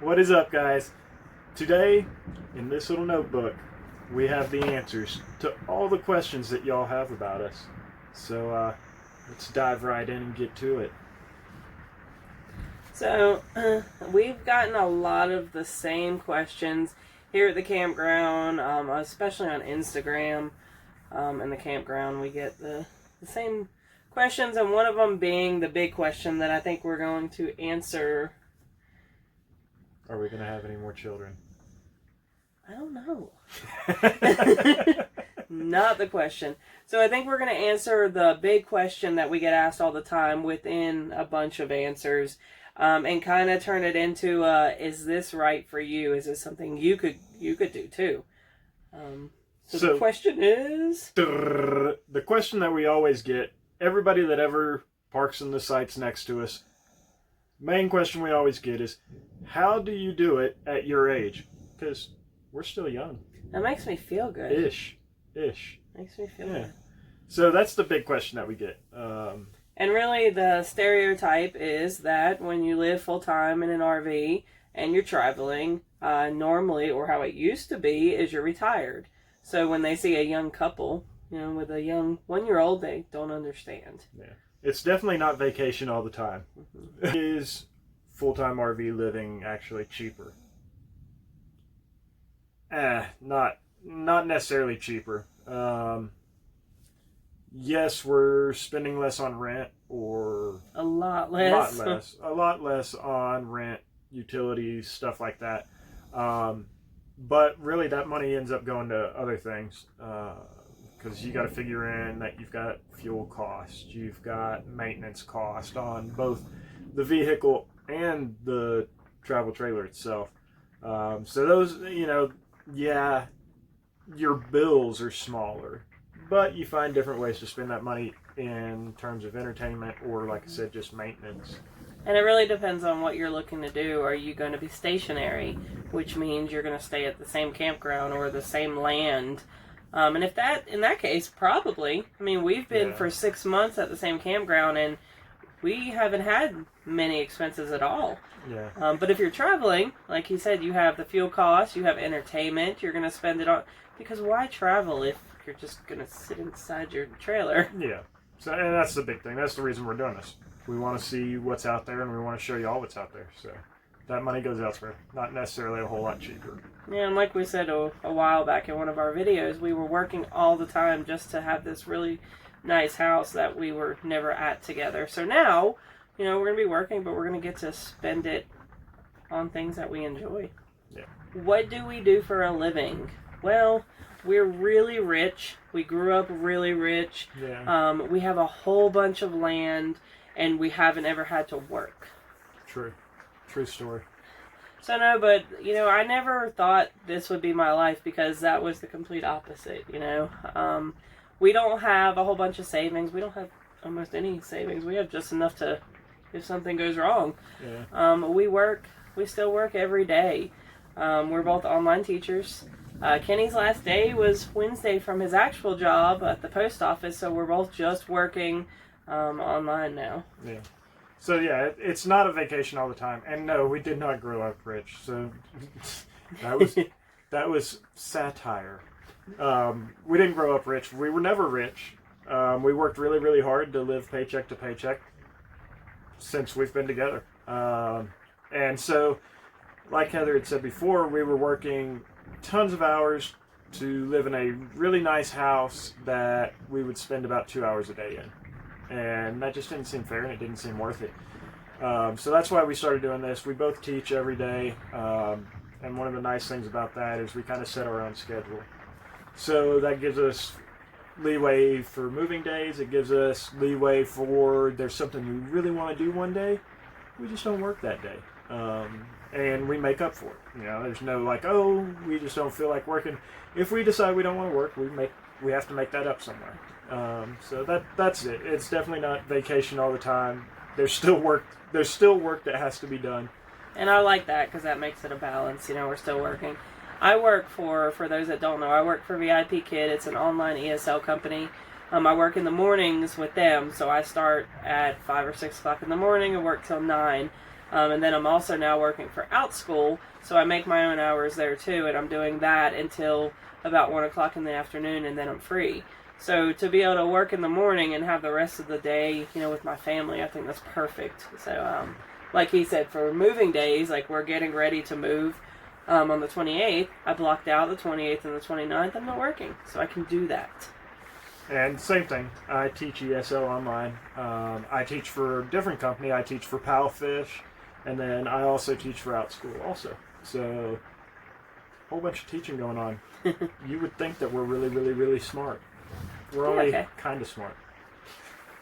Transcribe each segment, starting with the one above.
What is up, guys? Today, in this little notebook, we have the answers to all the questions that y'all have about us. So, let's dive right in and get to it. So, we've gotten a lot of the same questions here at the campground, especially on Instagram. In the campground, we get the same questions, and one of them being the big question that I think we're going to answer. Are we going to have any more children? I don't know. Not the question. So I think we're going to answer the big question that we get asked all the time within a bunch of answers, and kind of turn it into, is this right for you? Is this something you could do too? So the question is... The question that we always get, everybody that ever parks in the sites next to us, main question we always get is, how do you do it at your age? Because we're still young. That makes me feel good. Ish. Makes me feel good. So that's the big question that we get. And really the stereotype is that when you live full-time in an RV and you're traveling, normally, or how it used to be, is you're retired. So when they see a young couple, with a young 1-year-old, they don't understand. Yeah. It's definitely not vacation all the time. Mm-hmm. Is full-time RV living actually cheaper? Not necessarily cheaper. Yes, we're spending less on rent, or a lot less on rent, utilities, stuff like that. But really, that money ends up going to other things, because you got to figure in that you've got fuel costs, you've got maintenance cost on both the vehicle and the travel trailer itself. So those, your bills are smaller, but you find different ways to spend that money in terms of entertainment or, like I said, just maintenance. And it really depends on what you're looking to do. Are you going to be stationary, which means you're going to stay at the same campground or the same land? And in that case, probably. I mean, we've been for 6 months at the same campground, and we haven't had many expenses at all. Yeah. But if you're traveling, like you said, you have the fuel costs, you have entertainment, you're going to spend it on... Because why travel if you're just going to sit inside your trailer? Yeah. So, and that's the big thing. That's the reason we're doing this. We want to see what's out there, and we want to show you all what's out there. So that money goes elsewhere. Not necessarily a whole lot cheaper. Yeah, and like we said a while back in one of our videos, we were working all the time just to have this really nice house that we were never at together. So now, we're going to be working, but we're going to get to spend it on things that we enjoy. Yeah. What do we do for a living? Well, we're really rich. We grew up really rich. Yeah. We have a whole bunch of land, and we haven't ever had to work. True story. So no, but, I never thought this would be my life, because that was the complete opposite, We don't have a whole bunch of savings. We don't have almost any savings. We have just enough to, if something goes wrong. Yeah. We still work every day. We're both online teachers. Kenny's last day was Wednesday from his actual job at the post office, so we're both just working online now. Yeah. So yeah, it's not a vacation all the time. And no, we did not grow up rich. So that was satire. We didn't grow up rich. We were never rich. We worked really, really hard to live paycheck to paycheck since we've been together. And so, like Heather had said before, we were working tons of hours to live in a really nice house that we would spend about 2 hours a day in. And that just didn't seem fair, and it didn't seem worth it. So that's why we started doing this. We both teach every day, and one of the nice things about that is we kind of set our own schedule. So that gives us leeway for moving days. It gives us leeway for there's something we really want to do one day. We just don't work that day. And we make up for it. There's no we just don't feel like working. If we decide we don't want to work, we have to make that up somewhere. So that's it. It's definitely not vacation all the time. There's still work that has to be done. And I like that, because that makes it a balance. We're still working. I work for those that don't know, I work for VIP Kid. It's an online ESL company. I work in the mornings with them, so I start at 5 or 6 o'clock in the morning and work till 9. And then I'm also now working for Outschool, so I make my own hours there too, and I'm doing that until about 1 o'clock in the afternoon, and then I'm free. So to be able to work in the morning and have the rest of the day, with my family, I think that's perfect. So, like he said, for moving days, like we're getting ready to move on the 28th, I blocked out the 28th and the 29th. I'm not working, so I can do that. And same thing, I teach ESL online. I teach for a different company. I teach for PALFISH, and then I also teach for Outschool also. So, a whole bunch of teaching going on. You would think that we're really, really, really smart. We're only kind of smart.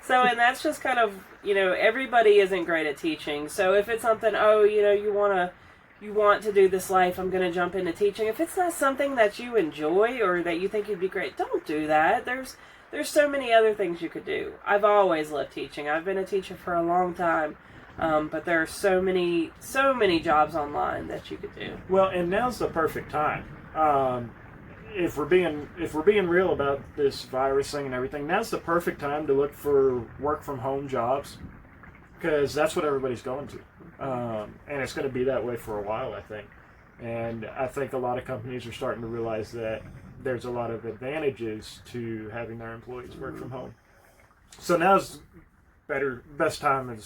So, and that's just kind of, everybody isn't great at teaching. So if it's something, you want to do this life, I'm going to jump into teaching. If it's not something that you enjoy or that you think you'd be great, don't do that. There's so many other things you could do. I've always loved teaching. I've been a teacher for a long time. But there are so many jobs online that you could do. Well, and now's the perfect time. If we're being real about this virus thing and everything, now's the perfect time to look for work from home jobs, because that's what everybody's going to, and it's going to be that way for a while, I think. And I think a lot of companies are starting to realize that there's a lot of advantages to having their employees work from home. So now's best time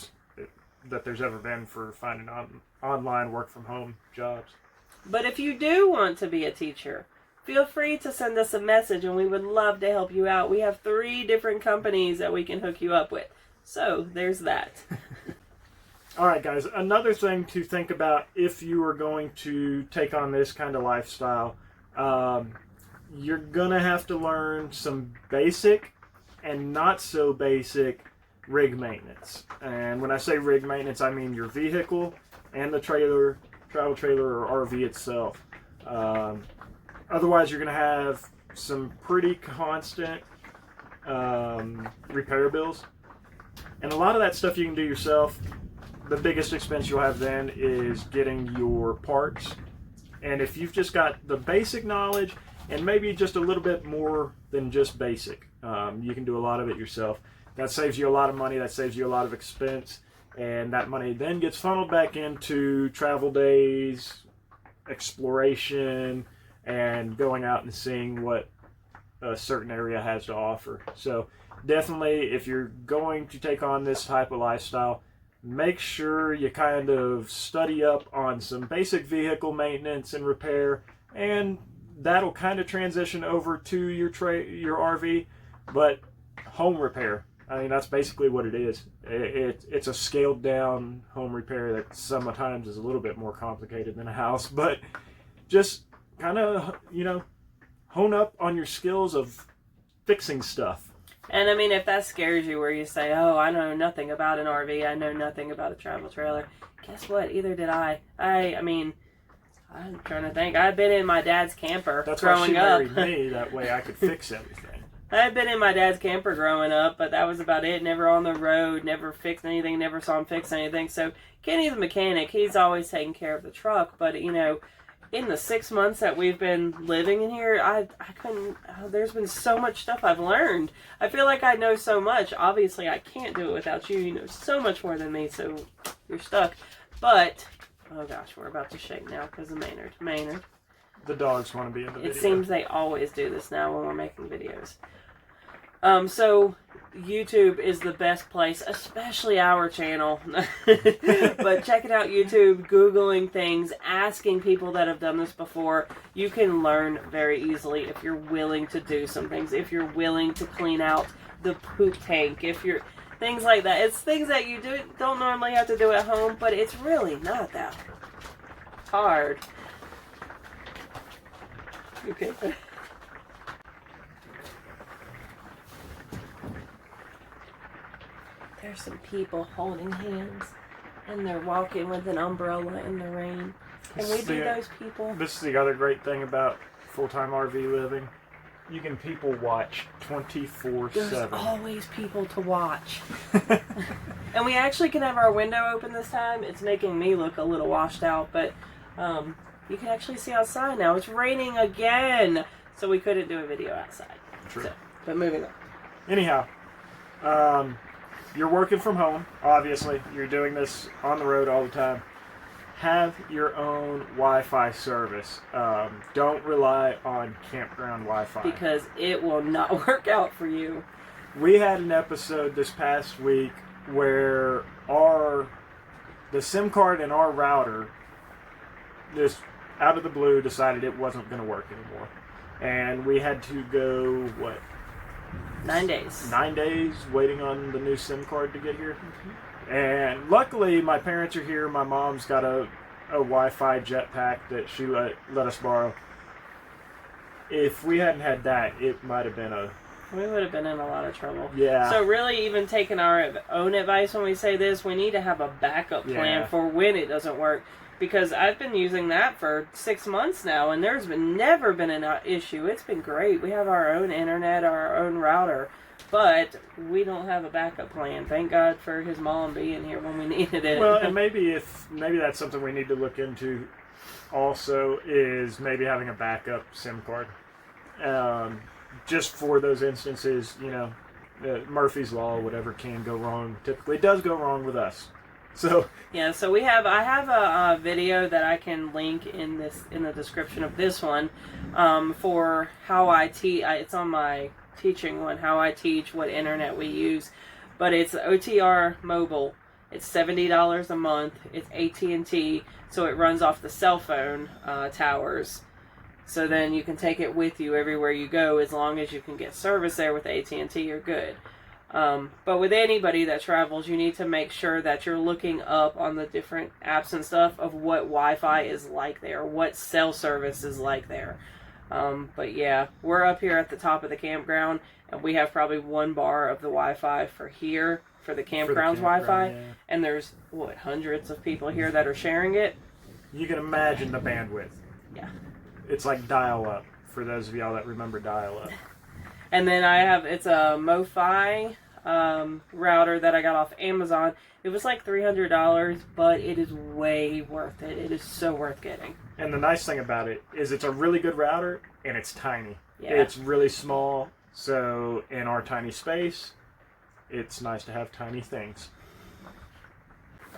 that there's ever been for finding online work from home jobs. But if you do want to be a teacher, feel free to send us a message, and we would love to help you out. We have 3 different companies that we can hook you up with. So, there's that. All right, guys. Another thing to think about if you are going to take on this kind of lifestyle, you're going to have to learn some basic and not so basic rig maintenance. And when I say rig maintenance, I mean your vehicle and the travel trailer or RV itself. Otherwise, you're going to have some pretty constant repair bills. And a lot of that stuff you can do yourself. The biggest expense you'll have then is getting your parts. And if you've just got the basic knowledge and maybe just a little bit more than just basic, you can do a lot of it yourself. That saves you a lot of money. That saves you a lot of expense. And that money then gets funneled back into travel days, exploration, and going out and seeing what a certain area has to offer. So definitely, if you're going to take on this type of lifestyle, make sure you kind of study up on some basic vehicle maintenance and repair, and that'll kind of transition over to your RV. But home repair, I mean, that's basically what it is. It's a scaled down home repair that sometimes is a little bit more complicated than a house, but just kind of, hone up on your skills of fixing stuff. And I mean, if that scares you where you say, oh, I know nothing about an RV, I know nothing about a travel trailer, guess what? Either did I. I mean, I'm trying to think. I've been in my dad's camper growing up. That's why she married me, that way I could fix everything. I've been in my dad's camper growing up, but that was about it. Never on the road, never fixed anything, never saw him fix anything. So Kenny's a mechanic. He's always taking care of the truck. But, in the 6 months that we've been living in here, I couldn't, there's been so much stuff I've learned. I feel like I know so much. Obviously, I can't do it without you. You know so much more than me, so you're stuck. But, oh gosh, we're about to shake now because of Maynard. The dogs want to be in the video. It seems they always do this now when we're making videos. So YouTube is the best place, especially our channel. But check it out, YouTube, Googling things, asking people that have done this before. You can learn very easily if you're willing to do some things, if you're willing to clean out the poop tank, if you're things like that. It's things that you don't normally have to do at home, but it's really not that hard. Okay. There's some people holding hands, and they're walking with an umbrella in the rain. Can we be those people? This is the other great thing about full-time RV living. You can people watch 24/7. There's always people to watch. And we actually can have our window open this time. It's making me look a little washed out, but you can actually see outside now. It's raining again, so we couldn't do a video outside. True. So, but moving on. Anyhow, you're working from home, obviously, you're doing this on the road all the time, have your own Wi-Fi service. Don't rely on campground Wi-Fi. Because it will not work out for you. We had an episode this past week where the SIM card in our router just out of the blue decided it wasn't going to work anymore. And we had to go, 9 days. 9 days waiting on the new SIM card to get here. And luckily, my parents are here. My mom's got a Wi-Fi jetpack that she let us borrow. If we hadn't had that, it might have been we would have been in a lot of trouble. Yeah. So really, even taking our own advice when we say this, we need to have a backup plan for when it doesn't work. Because I've been using that for 6 months now, and there's never been an issue. It's been great. We have our own internet, our own router, but we don't have a backup plan. Thank God for his mom being here when we needed it. Well, and maybe that's something we need to look into. Also, is maybe having a backup SIM card, just for those instances. Murphy's Law, whatever can go wrong, typically does go wrong with us. So yeah, so I have a video that I can link in the description of this one, for how I teach. It's on my teaching one, how I teach, what internet we use, but it's OTR mobile. It's $70 a month. It's AT&T, so it runs off the cell phone towers. So then you can take it with you everywhere you go, as long as you can get service there with AT&T. You're good. But with anybody that travels, you need to make sure that you're looking up on the different apps and stuff of what Wi-Fi is like there, what cell service is like there. But yeah, we're up here at the top of the campground, and we have probably one bar of the Wi-Fi for the campground's Wi-Fi, yeah. And there's, hundreds of people here that are sharing it. You can imagine the bandwidth. Yeah. It's like dial-up, for those of y'all that remember dial-up. And then it's a MoFi router that I got off Amazon. It was like $300, but it is way worth it. It is so worth getting. And the nice thing about it is it's a really good router, and it's tiny. Yeah. It's really small, so in our tiny space, it's nice to have tiny things.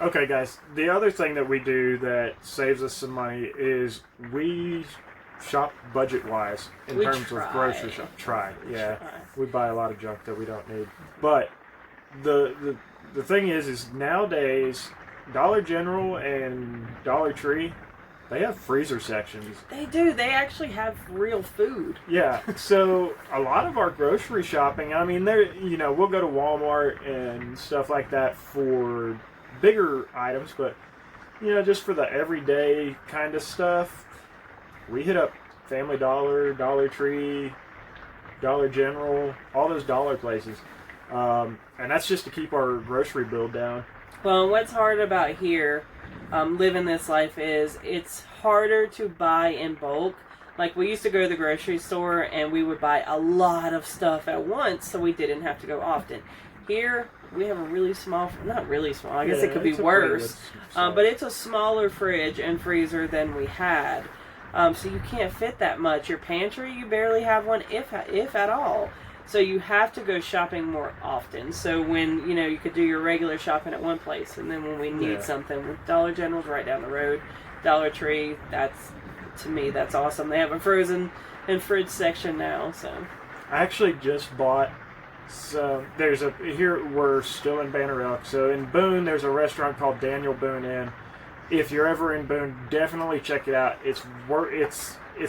Okay, guys, the other thing that we do that saves us some money is we shop budget-wise in terms of grocery shop. We buy a lot of junk that we don't need. But the thing is nowadays, Dollar General and Dollar Tree, they have freezer sections. They do. They actually have real food. Yeah. So a lot of our grocery shopping, I mean, we'll go to Walmart and stuff like that for bigger items, but just for the everyday kind of stuff, we hit up Family Dollar, Dollar Tree, Dollar General, all those dollar places. And that's just to keep our grocery bill down. Well, what's hard about here, living this life, is it's harder to buy in bulk. Like, we used to go to the grocery store and we would buy a lot of stuff at once, so we didn't have to go often. Here, we have a really small, not really small, I guess it could be worse, but it's a smaller fridge and freezer than we had. So you can't fit that much. Your pantry, you barely have one, if at all. So you have to go shopping more often. So when, you could do your regular shopping at one place, and then when we need something, Dollar General's right down the road. Dollar Tree, to me, that's awesome. They have a frozen and fridge section now, so. I actually just bought here we're still in Banner Elk. So in Boone, there's a restaurant called Daniel Boone Inn. If you're ever in Boone, definitely check it out. It's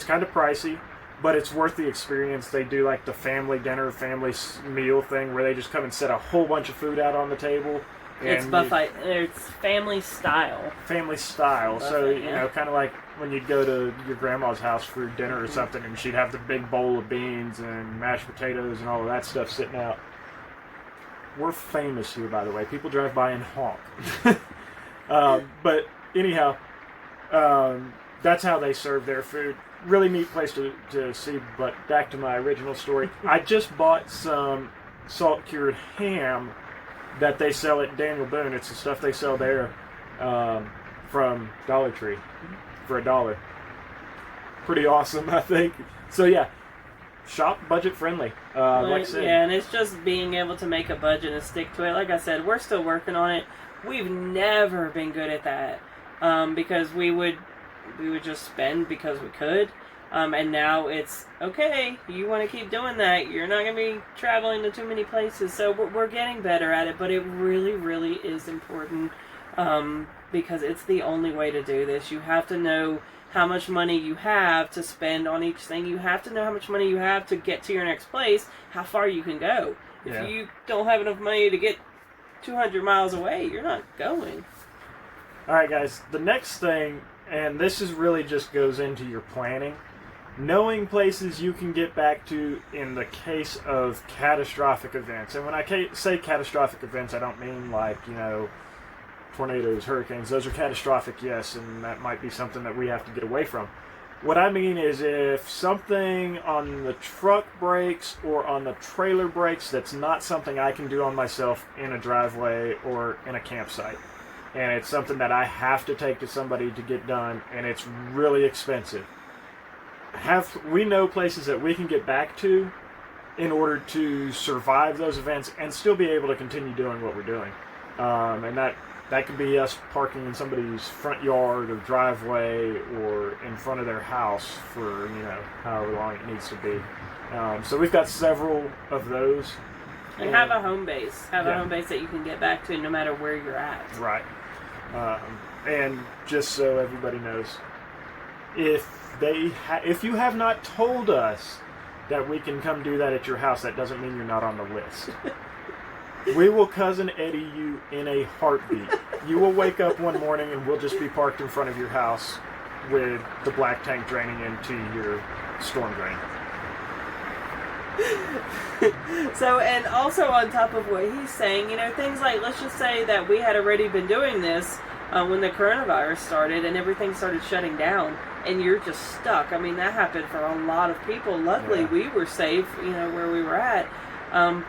kind of pricey, but it's worth the experience. They do like the family dinner, family meal thing where they just come and set a whole bunch of food out on the table. It's buffet. It's family style. Family style. Buffet, so, kind of like when you'd go to your grandma's house for dinner or something, and she'd have the big bowl of beans and mashed potatoes and all of that stuff sitting out. We're famous here, by the way. People drive by and honk. But anyhow, that's how they serve their food. Really neat place to see, but back to my original story. I just bought some salt-cured ham that they sell at Daniel Boone. It's the stuff they sell there from Dollar Tree for $1. Pretty awesome, I think. So yeah, shop budget friendly. Like I said. Yeah, and it's just being able to make a budget and stick to it. Like I said, we're still working on it. We've never been good at that because we would just spend because we could. And now it's, okay, you want to keep doing that, you're not going to be traveling to too many places. So we're getting better at it, but it really, really is important because it's the only way to do this. You have to know how much money you have to spend on each thing. You have to know how much money you have to get to your next place, how far you can go. Yeah. If you don't have enough money to get 200 miles away, you're not going. All right, guys, the next thing, and this is really just goes into your planning, knowing places you can get back to in the case of catastrophic events. And when I say catastrophic events, I don't mean like, tornadoes, hurricanes. Those are catastrophic, yes, and that might be something that we have to get away from. What I mean is if something on the truck breaks or on the trailer breaks, that's not something I can do on myself in a driveway or in a campsite. And it's something that I have to take to somebody to get done, and it's really expensive. We know places that we can get back to in order to survive those events and still be able to continue doing what we're doing. And that could be us parking in somebody's front yard or driveway or in front of their house for, however long it needs to be. So we've got several of those. And have a home base. Have a home base that you can get back to no matter where you're at. Right. And just so everybody knows, if you have not told us that we can come do that at your house, that doesn't mean you're not on the list. We will Cousin Eddie you in a heartbeat. You will wake up one morning and we'll just be parked in front of your house with the black tank draining into your storm drain. So, and also on top of what he's saying, things like, let's just say that we had already been doing this when the coronavirus started and everything started shutting down and you're just stuck. I mean, that happened for a lot of people. Luckily, we were safe, where we were at.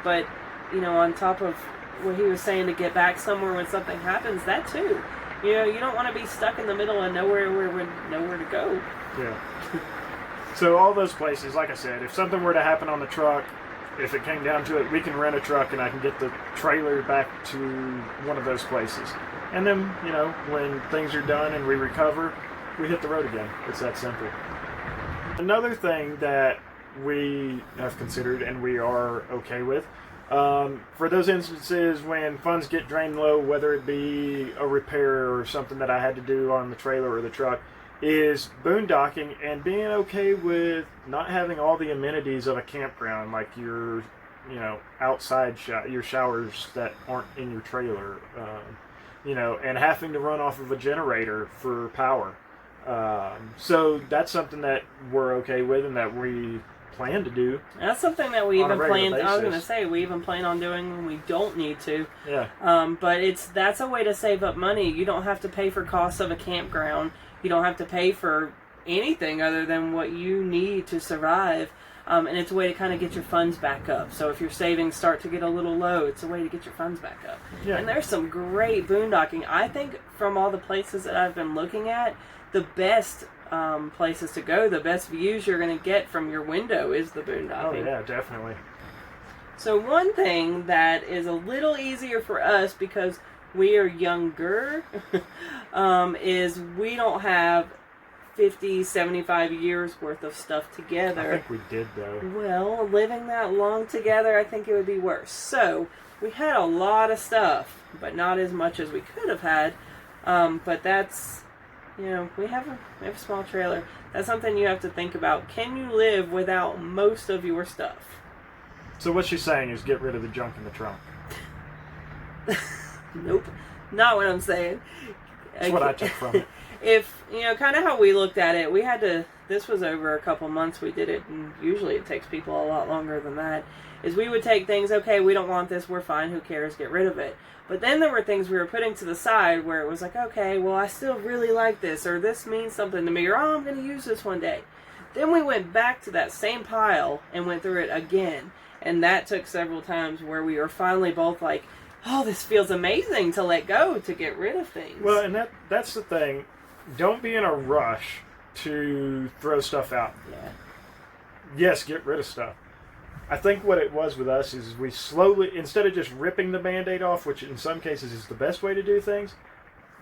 But on top of what he was saying to get back somewhere when something happens, that too. You don't want to be stuck in the middle of nowhere with nowhere to go. Yeah. So all those places, like I said, if something were to happen on the truck, if it came down to it, we can rent a truck and I can get the trailer back to one of those places. And then, when things are done and we recover, we hit the road again. It's that simple. Another thing that we have considered and we are okay with, for those instances when funds get drained low, whether it be a repair or something that I had to do on the trailer or the truck, is boondocking and being okay with not having all the amenities of a campground, like your, outside your showers that aren't in your trailer, and having to run off of a generator for power. So that's something that we're okay with and that we plan to do. That's something that we even plan. Basis. I was going to say we even plan on doing when we don't need to. Yeah. But that's a way to save up money. You don't have to pay for costs of a campground. You don't have to pay for anything other than what you need to survive. And it's a way to kind of get your funds back up. So if your savings start to get a little low, it's a way to get your funds back up. Yeah. And there's some great boondocking. I think from all the places that I've been looking at, the best places to go, the best views you're going to get from your window is the boondocking. Oh yeah, definitely. So one thing that is a little easier for us because we are younger is we don't have 50, 75 years worth of stuff together. I think we did though. Well, living that long together, I think it would be worse. So we had a lot of stuff, but not as much as we could have had. But that's, we have a small trailer. That's something you have to think about. Can you live without most of your stuff? So what she's saying is get rid of the junk in the trunk. Nope. Not what I'm saying. That's what I took from it. If, kind of how we looked at it, we had to, this was over a couple months we did it, and usually it takes people a lot longer than that, is we would take things, okay, we don't want this, we're fine, who cares, get rid of it. But then there were things we were putting to the side where it was like, okay, well, I still really like this, or this means something to me, or I'm going to use this one day. Then we went back to that same pile and went through it again. And that took several times where we were finally both like, oh, this feels amazing to let go, to get rid of things. Well, and that's the thing. Don't be in a rush to throw stuff out. Yeah. yes, get rid of stuff. I think what it was with us is we slowly, instead of just ripping the Band-Aid off, which in some cases is the best way to do things,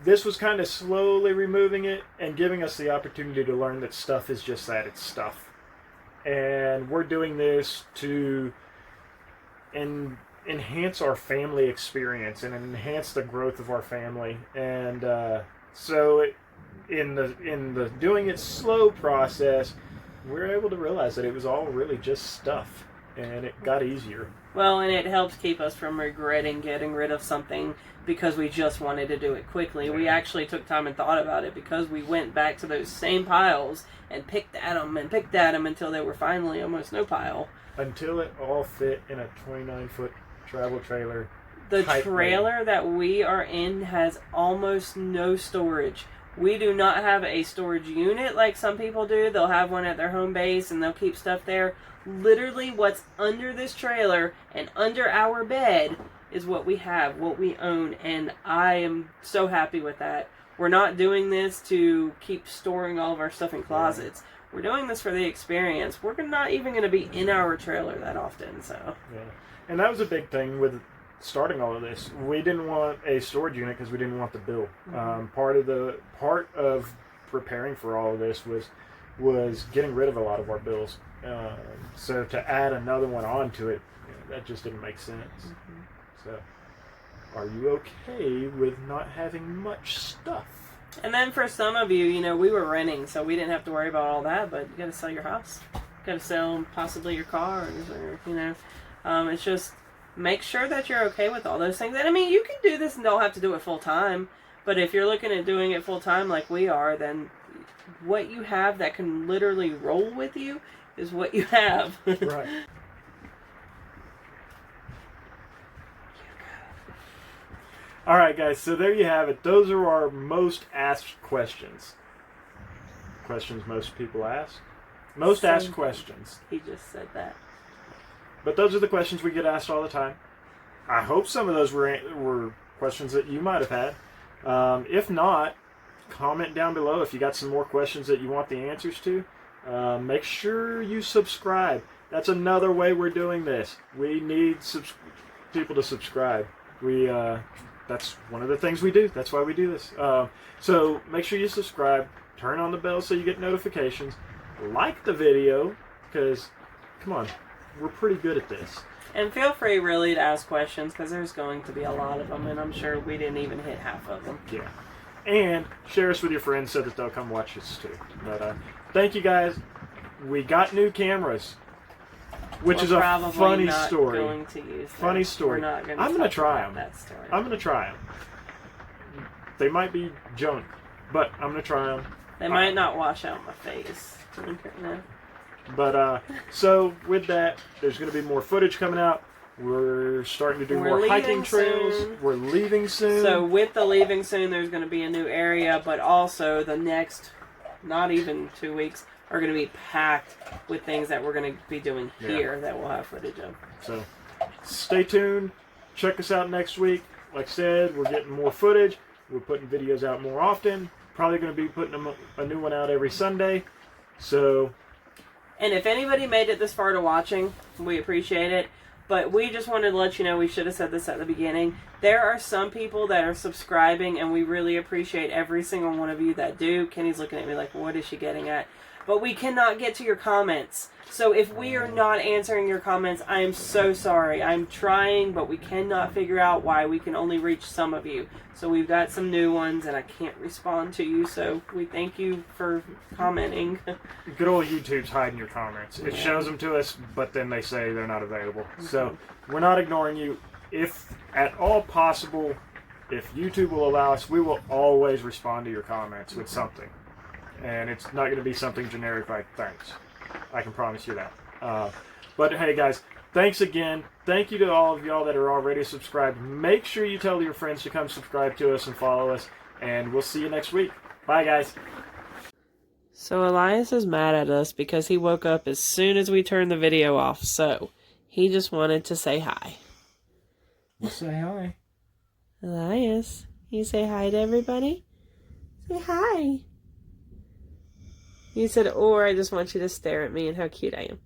this was kind of slowly removing it and giving us the opportunity to learn that stuff is just that, it's stuff. And we're doing this to enhance our family experience and enhance the growth of our family. And in the doing it slow process, we're able to realize that it was all really just stuff, and it got easier. Well, and it helps keep us from regretting getting rid of something because we just wanted to do it quickly. We actually took time and thought about it because we went back to those same piles and picked at them until they were finally almost no pile. Until it all fit in a 29-foot travel trailer. The trailer that we are in has almost no storage. We do not have a storage unit like some people do. They'll have one at their home base and they'll keep stuff there. Literally what's under this trailer and under our bed is what we have, what we own, and I am so happy with that. We're not doing this to keep storing all of our stuff in closets. We're doing this for the experience. We're not even going to be in our trailer that often, so. Yeah. And that was a big thing with starting all of this. We didn't want a storage unit because we didn't want the bill. Mm-hmm. Part of preparing for all of this was getting rid of a lot of our bills. So to add another one onto it, that just didn't make sense. Mm-hmm. So, are you okay with not having much stuff? And then for some of you, we were renting, so we didn't have to worry about all that, but you got to sell your house. You got to sell possibly your cars, or, it's just make sure that you're okay with all those things. And I mean, you can do this and don't have to do it full time, but if you're looking at doing it full time like we are, then what you have that can literally roll with you is what you have. Right. All right, guys, so there you have it. Those are our most asked questions. Questions most people ask. Most asked questions. He just said that. But those are the questions we get asked all the time. I hope some of those were questions that you might have had. If not, comment down below if you got some more questions that you want the answers to. Make sure you subscribe. That's another way we're doing this. We need people to subscribe. That's one of the things we do. That's why we do this. So make sure you subscribe. Turn on the bell so you get notifications. Like the video, because, come on, we're pretty good at this. And feel free really to ask questions, because there's going to be a lot of them, and I'm sure we didn't even hit half of them. Yeah. And share us with your friends so that they'll come watch us too. But thank you guys. We got new cameras, which is a funny story. Going to use funny story. I'm going to try them. I'm going to try them. They might be junk, but I'm going to try them. They might not wash out my face. But so with that, there's going to be more footage coming out. We're starting to do more hiking trails. Soon. We're leaving soon. So with the leaving soon, there's going to be a new area, but also the next, not even 2 weeks, are going to be packed with things that we're going to be doing here that we'll have footage of. So stay tuned. Check us out next week. Like I said, we're getting more footage. We're putting videos out more often. Probably going to be putting a new one out every Sunday. So. And if anybody made it this far to watching, we appreciate it. But we just wanted to let you know, we should have said this at the beginning. There are some people that are subscribing, and we really appreciate every single one of you that do. Kenny's looking at me like, what is she getting at? But we cannot get to your comments. So if we are not answering your comments, I am so sorry. I'm trying, but we cannot figure out why we can only reach some of you. So we've got some new ones, and I can't respond to you. So we thank you for commenting. Good old YouTube's hiding your comments. It shows them to us, but then they say they're not available. Mm-hmm. So we're not ignoring you. If at all possible, if YouTube will allow us, we will always respond to your comments with something. And it's not going to be something generic like thanks. I can promise you that. But hey guys, thanks again. Thank you to all of y'all that are already subscribed. Make sure you tell your friends to come subscribe to us and follow us. And we'll see you next week. Bye guys. So Elias is mad at us because he woke up as soon as we turned the video off. So he just wanted to say hi. We'll say hi. Elias, you say hi to everybody? Say hi. You said, or I just want you to stare at me and how cute I am.